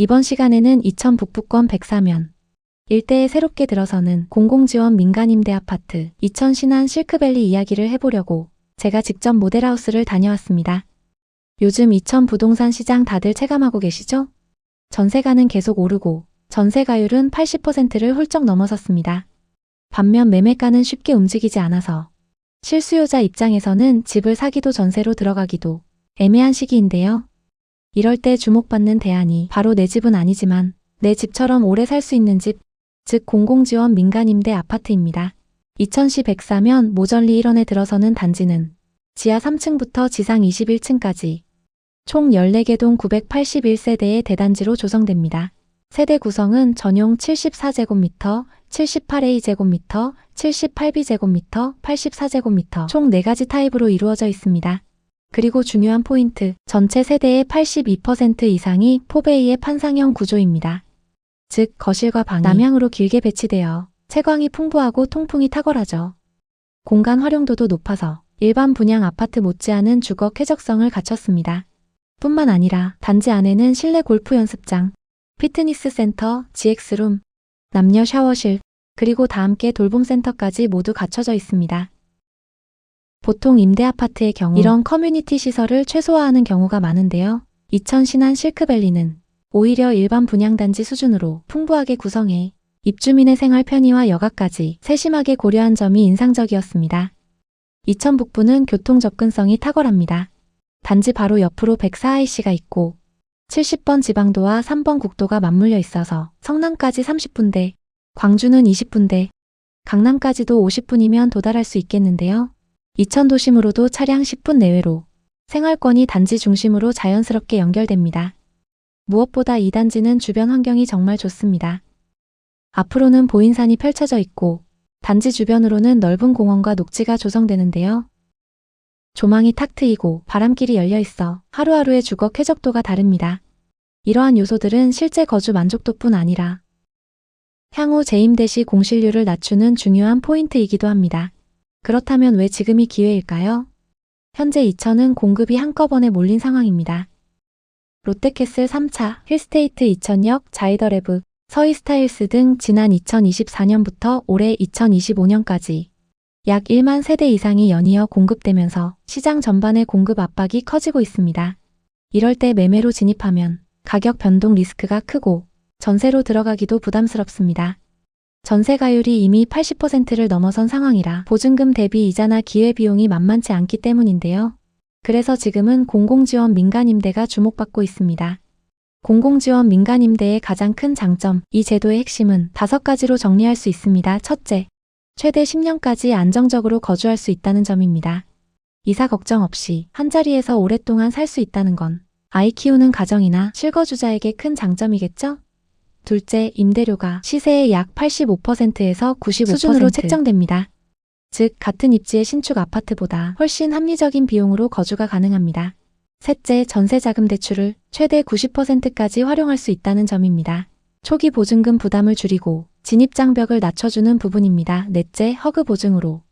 이번 시간에는 이천 북부권 104면 일대에 새롭게 들어서는 공공지원 민간임대 아파트 이천 신안 실크밸리 이야기를 해보려고 제가 직접 모델하우스를 다녀왔습니다. 요즘 이천 부동산 시장 다들 체감하고 계시죠? 전세가는 계속 오르고 전세가율은 80%를 훌쩍 넘어섰습니다. 반면 매매가는 쉽게 움직이지 않아서 실수요자 입장에서는 집을 사기도 전세로 들어가기도 애매한 시기인데요. 이럴 때 주목받는 대안이 바로 내 집은 아니지만 내 집처럼 오래 살 수 있는 집, 즉 공공지원 민간임대 아파트입니다. 이천시 104면 모절리 1원에 들어서는 단지는 지하 3층부터 지상 21층까지 총 14개 동 981세대의 대단지로 조성됩니다. 세대 구성은 전용 74제곱미터, 78A제곱미터, 78B제곱미터, 84제곱미터 총 4가지 타입으로 이루어져 있습니다. 그리고 중요한 포인트, 전체 세대의 82% 이상이 포베이의 판상형 구조입니다. 즉 거실과 방이 남향으로 길게 배치되어 채광이 풍부하고 통풍이 탁월하죠. 공간 활용도도 높아서 일반 분양 아파트 못지않은 주거 쾌적성을 갖췄습니다. 뿐만 아니라 단지 안에는 실내 골프 연습장, 피트니스 센터, GX룸, 남녀 샤워실, 그리고 다함께 돌봄센터까지 모두 갖춰져 있습니다. 보통 임대아파트의 경우 이런 커뮤니티 시설을 최소화하는 경우가 많은데요. 이천 신안 실크밸리는 오히려 일반 분양단지 수준으로 풍부하게 구성해 입주민의 생활 편의와 여가까지 세심하게 고려한 점이 인상적이었습니다. 이천 북부는 교통 접근성이 탁월합니다. 단지 바로 옆으로 104IC가 있고 70번 지방도와 3번 국도가 맞물려 있어서 성남까지 30분대, 광주는 20분대, 강남까지도 50분이면 도달할 수 있겠는데요. 이천 도심으로도 차량 10분 내외로 생활권이 단지 중심으로 자연스럽게 연결됩니다. 무엇보다 이 단지는 주변 환경이 정말 좋습니다. 앞으로는 보인산이 펼쳐져 있고 단지 주변으로는 넓은 공원과 녹지가 조성되는데요. 조망이 탁 트이고 바람길이 열려 있어 하루하루의 주거 쾌적도가 다릅니다. 이러한 요소들은 실제 거주 만족도뿐 아니라 향후 재임대 시 공실률을 낮추는 중요한 포인트이기도 합니다. 그렇다면 왜 지금이 기회일까요? 현재 이천은 공급이 한꺼번에 몰린 상황입니다. 롯데캐슬 3차, 힐스테이트 이천역, 자이더랩브, 서희스타일스 등 지난 2024년부터 올해 2025년까지 약 1만 세대 이상이 연이어 공급되면서 시장 전반의 공급 압박이 커지고 있습니다. 이럴 때 매매로 진입하면 가격 변동 리스크가 크고 전세로 들어가기도 부담스럽습니다. 전세가율이 이미 80%를 넘어선 상황이라 보증금 대비 이자나 기회비용이 만만치 않기 때문인데요. 그래서 지금은 공공지원 민간임대가 주목받고 있습니다. 공공지원 민간임대의 가장 큰 장점, 이 제도의 핵심은 5가지로 정리할 수 있습니다. 첫째, 최대 10년까지 안정적으로 거주할 수 있다는 점입니다. 이사 걱정 없이 한자리에서 오랫동안 살 수 있다는 건 아이 키우는 가정이나 실거주자에게 큰 장점이겠죠? 둘째, 임대료가 시세의 약 85%에서 95% 수준으로 책정됩니다. 즉, 같은 입지의 신축 아파트보다 훨씬 합리적인 비용으로 거주가 가능합니다. 셋째, 전세자금 대출을 최대 90%까지 활용할 수 있다는 점입니다. 초기 보증금 부담을 줄이고 진입장벽을 낮춰주는 부분입니다. 넷째, 허그 보증으로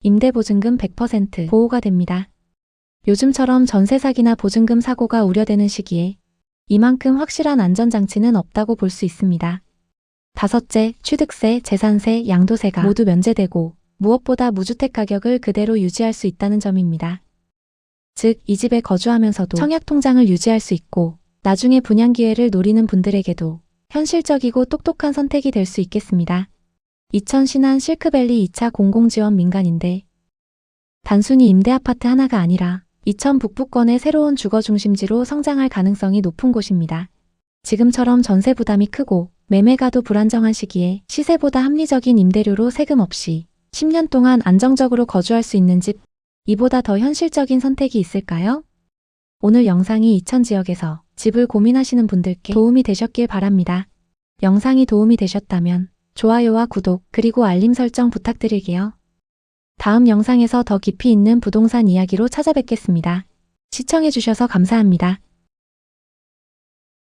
임대보증금 100% 보호가 됩니다. 요즘처럼 전세 사기나 보증금 사고가 우려되는 시기에 이만큼 확실한 안전장치는 없다고 볼 수 있습니다. 다섯째, 취득세, 재산세, 양도세가 모두 면제되고 무엇보다 무주택 가격을 그대로 유지할 수 있다는 점입니다. 즉, 이 집에 거주하면서도 청약통장을 유지할 수 있고 나중에 분양 기회를 노리는 분들에게도 현실적이고 똑똑한 선택이 될 수 있겠습니다. 이천 신안 실크밸리 2차 공공지원 민간임대. 단순히 임대아파트 하나가 아니라 이천 북부권의 새로운 주거 중심지로 성장할 가능성이 높은 곳입니다. 지금처럼 전세 부담이 크고 매매가도 불안정한 시기에 시세보다 합리적인 임대료로 세금 없이 10년 동안 안정적으로 거주할 수 있는 집, 이보다 더 현실적인 선택이 있을까요? 오늘 영상이 이천 지역에서 집을 고민하시는 분들께 도움이 되셨길 바랍니다. 영상이 도움이 되셨다면 좋아요와 구독 그리고 알림 설정 부탁드릴게요. 다음 영상에서 더 깊이 있는 부동산 이야기로 찾아뵙겠습니다. 시청해주셔서 감사합니다.